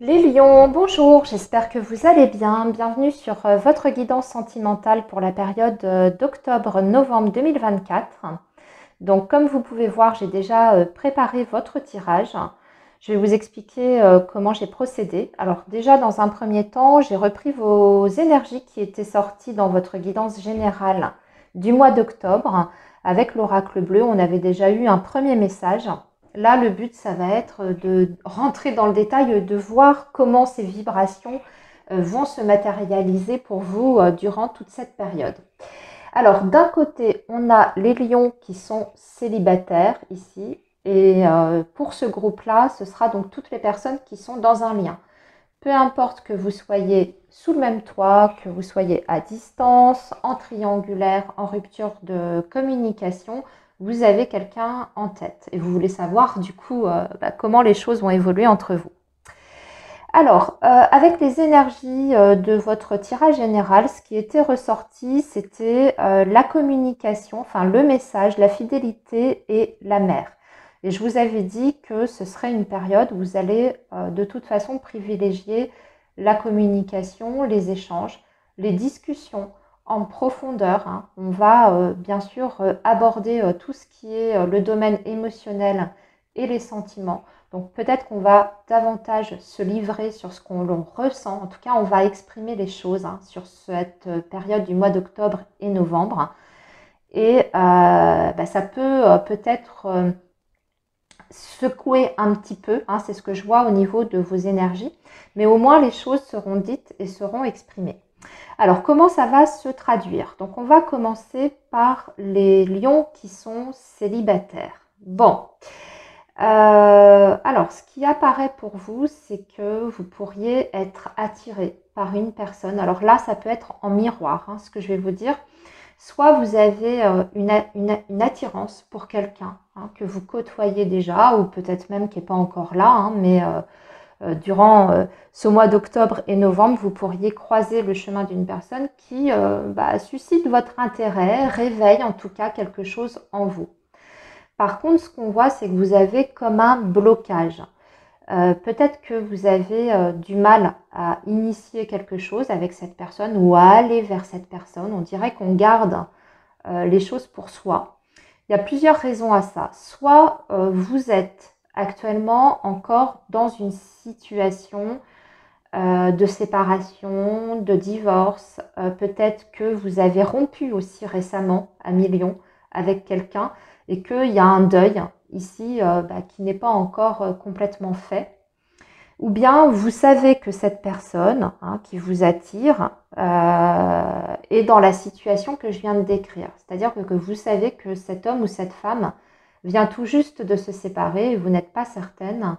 Les lions, bonjour, j'espère que vous allez bien. Bienvenue sur votre guidance sentimentale pour la période d'octobre-novembre 2024. Donc comme vous pouvez voir, j'ai déjà préparé votre tirage. Je vais vous expliquer comment j'ai procédé. Alors déjà dans un premier temps, j'ai repris vos énergies qui étaient sorties dans votre guidance générale du mois d'octobre. Avec l'oracle bleu, on avait déjà eu un premier message. Là, le but, ça va être de rentrer dans le détail, de voir comment ces vibrations vont se matérialiser pour vous durant toute cette période. Alors, d'un côté, on a les lions qui sont célibataires ici. Et pour ce groupe-là, ce sera donc toutes les personnes qui sont dans un lien. Peu importe que vous soyez sous le même toit, que vous soyez à distance, en triangulaire, en rupture de communication, vous avez quelqu'un en tête. Et vous voulez savoir du coup comment les choses vont évoluer entre vous. Alors, avec les énergies de votre tirage général, ce qui était ressorti, c'était la communication, enfin le message, la fidélité et la mère. Et je vous avais dit que ce serait une période où vous allez de toute façon privilégier la communication, les échanges, les discussions en profondeur. Hein. On va bien sûr aborder tout ce qui est le domaine émotionnel et les sentiments. Donc peut-être qu'on va davantage se livrer sur ce qu'on ressent. En tout cas, on va exprimer les choses sur cette période du mois d'octobre et novembre. Et ça peut peut-être secouer un petit peu. C'est ce que je vois au niveau de vos énergies. Mais au moins, les choses seront dites et seront exprimées. Alors, comment ça va se traduire? Donc, on va commencer par les lions qui sont célibataires. Bon. Alors, ce qui apparaît pour vous, c'est que vous pourriez être attiré par une personne. Alors là, ça peut être en miroir, ce que je vais vous dire. Soit vous avez une attirance pour quelqu'un que vous côtoyez déjà, ou peut-être même qui n'est pas encore là, mais durant ce mois d'octobre et novembre, vous pourriez croiser le chemin d'une personne qui suscite votre intérêt, réveille en tout cas quelque chose en vous. Par contre, ce qu'on voit, c'est que vous avez comme un blocage. Peut-être que vous avez du mal à initier quelque chose avec cette personne ou à aller vers cette personne. On dirait qu'on garde les choses pour soi. Il y a plusieurs raisons à ça. Soit vous êtes actuellement encore dans une situation de séparation, de divorce. Peut-être que vous avez rompu aussi récemment à millions avec quelqu'un et qu'il y a un deuil ici qui n'est pas encore complètement fait. Ou bien vous savez que cette personne qui vous attire est dans la situation que je viens de décrire. C'est-à-dire que vous savez que cet homme ou cette femme vient tout juste de se séparer et vous n'êtes pas certaine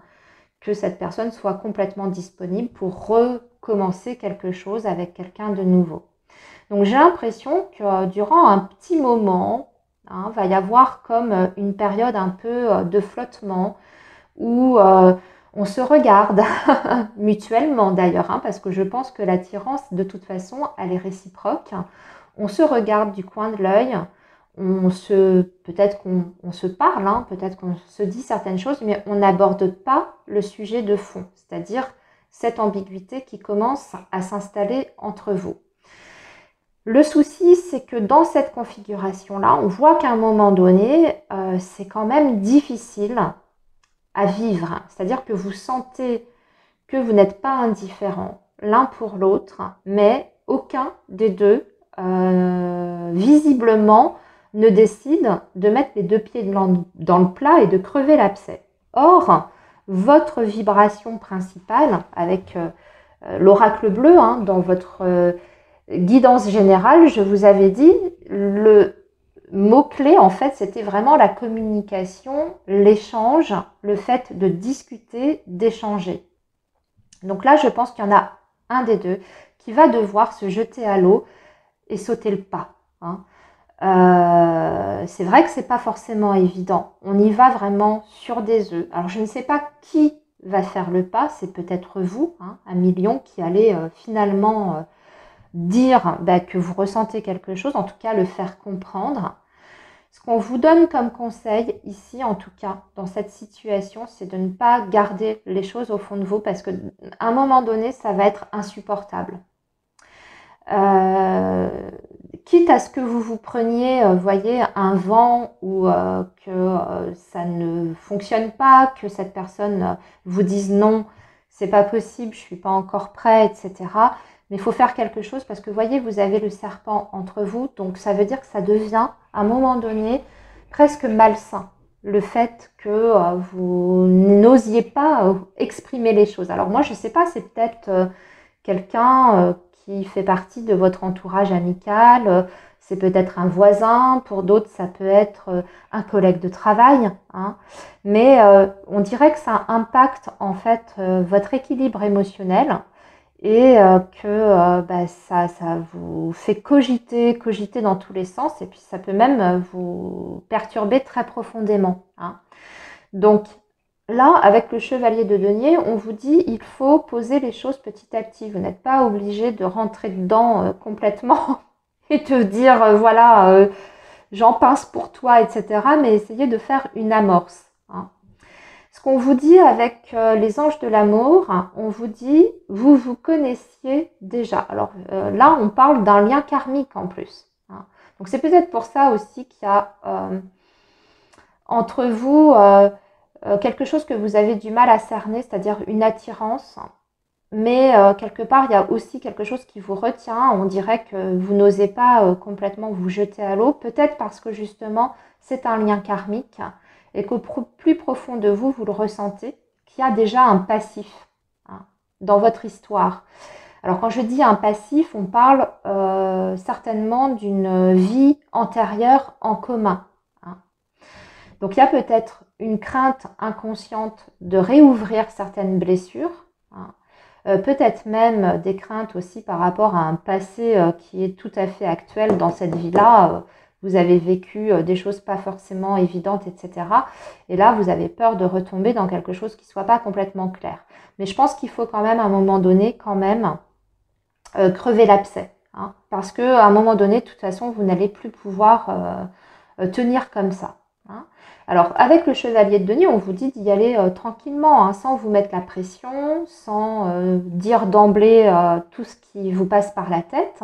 que cette personne soit complètement disponible pour recommencer quelque chose avec quelqu'un de nouveau. Donc j'ai l'impression que durant un petit moment, va y avoir comme une période un peu de flottement où on se regarde mutuellement d'ailleurs, parce que je pense que l'attirance de toute façon elle est réciproque. On se regarde du coin de l'œil, peut-être qu'on se parle, peut-être qu'on se dit certaines choses, mais on n'aborde pas le sujet de fond, c'est-à-dire cette ambiguïté qui commence à s'installer entre vous. Le souci, c'est que dans cette configuration-là, on voit qu'à un moment donné, c'est quand même difficile à vivre. C'est-à-dire que vous sentez que vous n'êtes pas indifférents l'un pour l'autre, mais aucun des deux, visiblement, ne décide de mettre les deux pieds dans le plat et de crever l'abcès. Or, votre vibration principale, avec l'oracle bleu dans votre guidance générale, je vous avais dit, le mot-clé, en fait, c'était vraiment la communication, l'échange, le fait de discuter, d'échanger. Donc là, je pense qu'il y en a un des deux qui va devoir se jeter à l'eau et sauter le pas. C'est vrai que c'est pas forcément évident. On y va vraiment sur des œufs. Alors je ne sais pas qui va faire le pas, c'est peut-être vous, un million, qui allez finalement dire que vous ressentez quelque chose, en tout cas le faire comprendre. Ce qu'on vous donne comme conseil ici, en tout cas, dans cette situation, c'est de ne pas garder les choses au fond de vous parce qu'à un moment donné, ça va être insupportable. Quitte à ce que vous vous preniez, voyez, un vent ou que ça ne fonctionne pas, que cette personne vous dise non, c'est pas possible, je suis pas encore prêt, etc. Mais il faut faire quelque chose parce que, voyez, vous avez le serpent entre vous, donc ça veut dire que ça devient, à un moment donné, presque malsain. Le fait que vous n'osiez pas exprimer les choses. Alors moi, je sais pas, c'est peut-être quelqu'un qui fait partie de votre entourage amical, c'est peut-être un voisin, pour d'autres ça peut être un collègue de travail, hein. Mais on dirait que ça impacte en fait votre équilibre émotionnel et que ça vous fait cogiter dans tous les sens et puis ça peut même vous perturber très profondément, hein. Donc là, avec le chevalier de denier, on vous dit il faut poser les choses petit à petit. Vous n'êtes pas obligé de rentrer dedans complètement et de dire voilà, j'en pince pour toi, etc. Mais essayez de faire une amorce, hein. Ce qu'on vous dit avec les anges de l'amour, hein, on vous dit vous vous connaissiez déjà. Alors là, on parle d'un lien karmique en plus, hein. Donc c'est peut-être pour ça aussi qu'il y a entre vous quelque chose que vous avez du mal à cerner, c'est-à-dire une attirance. Mais quelque part, il y a aussi quelque chose qui vous retient. On dirait que vous n'osez pas complètement vous jeter à l'eau. Peut-être parce que justement, c'est un lien karmique et qu'au plus profond de vous, vous le ressentez, qu'il y a déjà un passif, hein, dans votre histoire. Alors quand je dis un passif, on parle certainement d'une vie antérieure en commun, hein. Donc il y a peut-être une crainte inconsciente de réouvrir certaines blessures, hein. Peut-être même des craintes aussi par rapport à un passé qui est tout à fait actuel dans cette vie-là. Vous avez vécu des choses pas forcément évidentes, etc. Et là, vous avez peur de retomber dans quelque chose qui ne soit pas complètement clair. Mais je pense qu'il faut quand même, à un moment donné, crever l'abcès, hein, parce qu'à un moment donné, de toute façon, vous n'allez plus pouvoir tenir comme ça, hein. Alors, avec le chevalier de denier, on vous dit d'y aller tranquillement, hein, sans vous mettre la pression, sans dire d'emblée tout ce qui vous passe par la tête.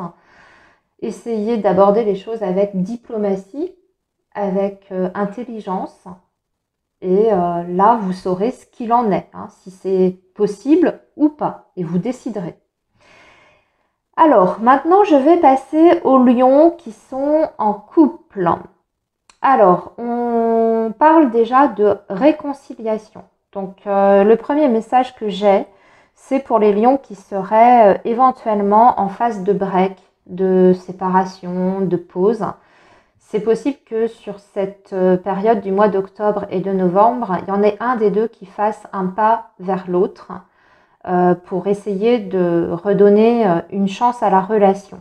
Essayez d'aborder les choses avec diplomatie, avec intelligence. Et là, vous saurez ce qu'il en est, hein, si c'est possible ou pas. Et vous déciderez. Alors, maintenant, je vais passer aux lions qui sont en couple. Alors, on parle déjà de réconciliation. Donc, le premier message que j'ai, c'est pour les lions qui seraient éventuellement en phase de break, de séparation, de pause. C'est possible que sur cette période du mois d'octobre et de novembre, il y en ait un des deux qui fasse un pas vers l'autre pour essayer de redonner une chance à la relation.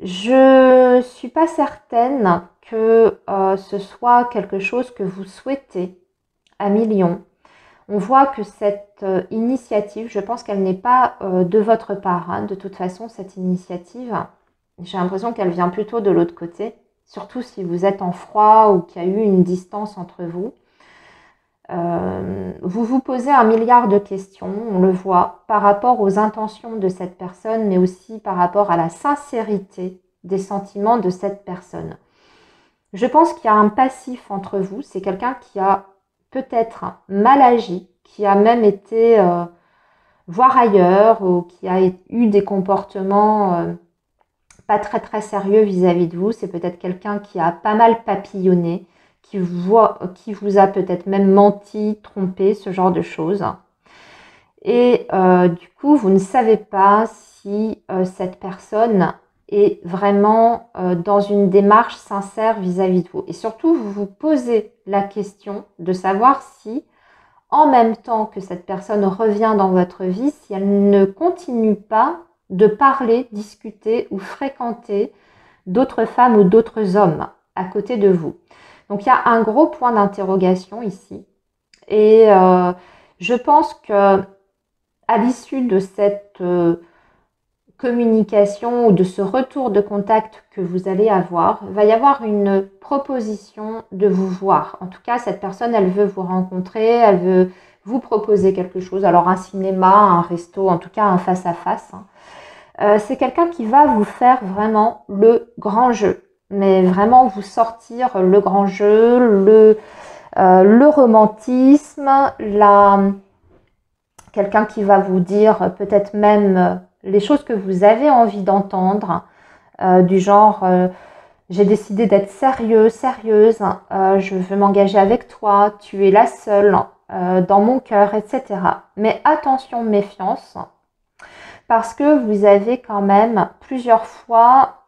Je ne suis pas certaine que ce soit quelque chose que vous souhaitez à millions. On voit que cette initiative, je pense qu'elle n'est pas de votre part, hein, de toute façon, cette initiative. J'ai l'impression qu'elle vient plutôt de l'autre côté, surtout si vous êtes en froid ou qu'il y a eu une distance entre vous. Vous vous posez un milliard de questions, on le voit, par rapport aux intentions de cette personne, mais aussi par rapport à la sincérité des sentiments de cette personne. Je pense qu'il y a un passif entre vous, c'est quelqu'un qui a peut-être mal agi, qui a même été voir ailleurs ou qui a eu des comportements pas très très sérieux vis-à-vis de vous. C'est peut-être quelqu'un qui a pas mal papillonné, qui vous a peut-être même menti, trompé, ce genre de choses. Et du coup, vous ne savez pas si cette personne est vraiment dans une démarche sincère vis-à-vis de vous. Et surtout, vous vous posez la question de savoir si, en même temps que cette personne revient dans votre vie, si elle ne continue pas de parler, discuter ou fréquenter d'autres femmes ou d'autres hommes à côté de vous. Donc il y a un gros point d'interrogation ici. Et je pense que à l'issue de cette communication ou de ce retour de contact que vous allez avoir, il va y avoir une proposition de vous voir. En tout cas, cette personne, elle veut vous rencontrer, elle veut vous proposer quelque chose. Alors un cinéma, un resto, en tout cas un face-à-face. C'est quelqu'un qui va vous faire vraiment le grand jeu. Mais vraiment vous sortir le grand jeu, le romantisme, quelqu'un qui va vous dire peut-être même les choses que vous avez envie d'entendre, du genre j'ai décidé d'être sérieux, sérieuse, je veux m'engager avec toi, tu es la seule dans mon cœur, etc. Mais attention, méfiance, parce que vous avez quand même plusieurs fois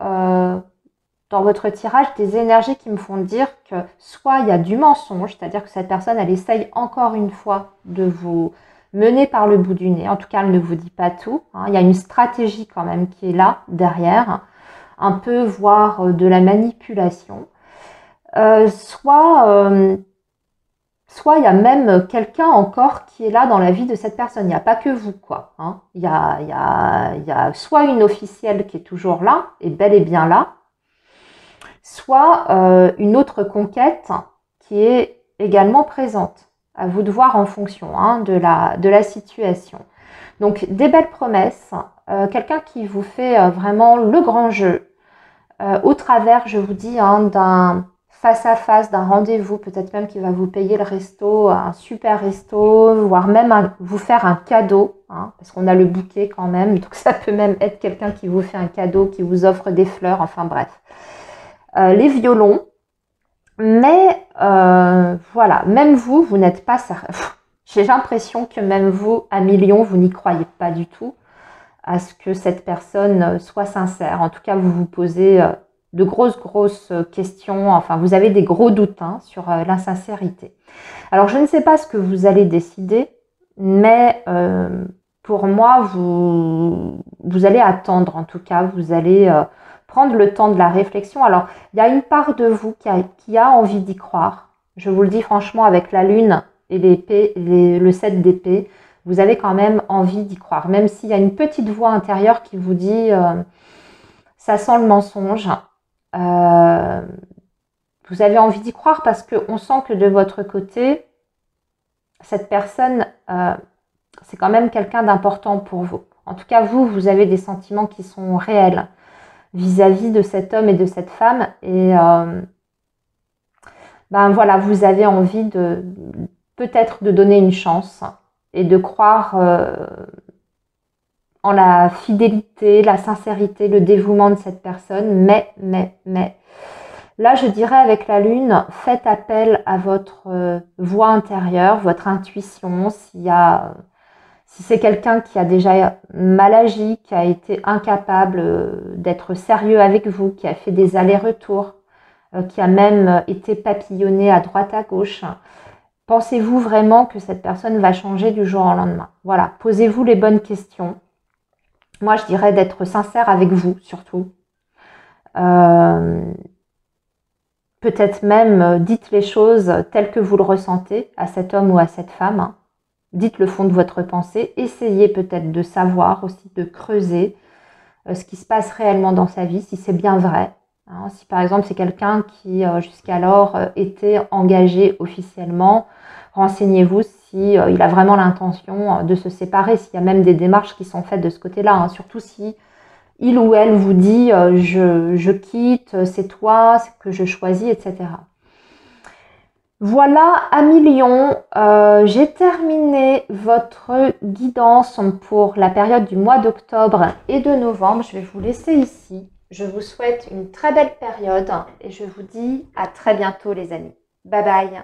dans votre tirage des énergies qui me font dire que soit il y a du mensonge, c'est-à-dire que cette personne, elle essaye encore une fois de vous mener par le bout du nez. En tout cas, elle ne vous dit pas tout. Il y a une stratégie quand même qui est là, derrière, un peu, voire de la manipulation. Soit il y a même quelqu'un encore qui est là dans la vie de cette personne. Il n'y a pas que vous, quoi. Il y a soit une officielle qui est toujours là, et bel et bien là, soit une autre conquête qui est également présente. À vous de voir en fonction de la situation. Donc, des belles promesses, quelqu'un qui vous fait vraiment le grand jeu, au travers, je vous dis, d'un face-à-face, d'un rendez-vous, peut-être même qui va vous payer le resto, un super resto, voire même vous faire un cadeau, parce qu'on a le bouquet quand même, donc ça peut même être quelqu'un qui vous fait un cadeau, qui vous offre des fleurs, enfin bref. Les violons, mais voilà, même vous n'êtes pas sérieux. J'ai l'impression que même vous, à millions, vous n'y croyez pas du tout à ce que cette personne soit sincère. En tout cas, vous vous posez de grosses questions, enfin, vous avez des gros doutes sur l'insincérité. Alors, je ne sais pas ce que vous allez décider, mais pour moi, vous allez attendre, en tout cas, vous allez prendre le temps de la réflexion. Alors, il y a une part de vous qui a envie d'y croire. Je vous le dis franchement, avec la lune et l'épée, le 7 d'épée, vous avez quand même envie d'y croire. Même s'il y a une petite voix intérieure qui vous dit ça sent le mensonge. Vous avez envie d'y croire parce qu'on sent que de votre côté, cette personne, c'est quand même quelqu'un d'important pour vous. En tout cas, vous avez des sentiments qui sont réels vis-à-vis de cet homme et de cette femme. Et voilà, vous avez envie peut-être de donner une chance et de croire en la fidélité, la sincérité, le dévouement de cette personne. Mais, là, je dirais avec la lune, faites appel à votre voix intérieure, votre intuition. Si c'est quelqu'un qui a déjà mal agi, qui a été incapable d'être sérieux avec vous, qui a fait des allers-retours, qui a même été papillonné à droite à gauche, pensez-vous vraiment que cette personne va changer du jour au lendemain? Voilà, posez-vous les bonnes questions. Moi, je dirais d'être sincère avec vous, surtout. Peut-être même, dites les choses telles que vous le ressentez à cet homme ou à cette femme. Dites le fond de votre pensée. Essayez peut-être de savoir aussi, de creuser ce qui se passe réellement dans sa vie, si c'est bien vrai. Si par exemple c'est quelqu'un qui jusqu'alors était engagé officiellement, renseignez-vous si il a vraiment l'intention de se séparer, s'il y a même des démarches qui sont faites de ce côté-là, surtout si il ou elle vous dit je quitte, c'est toi, c'est que je choisis, etc. Voilà, amis Lion, j'ai terminé votre guidance pour la période du mois d'octobre et de novembre. Je vais vous laisser ici. Je vous souhaite une très belle période et je vous dis à très bientôt les amis. Bye bye.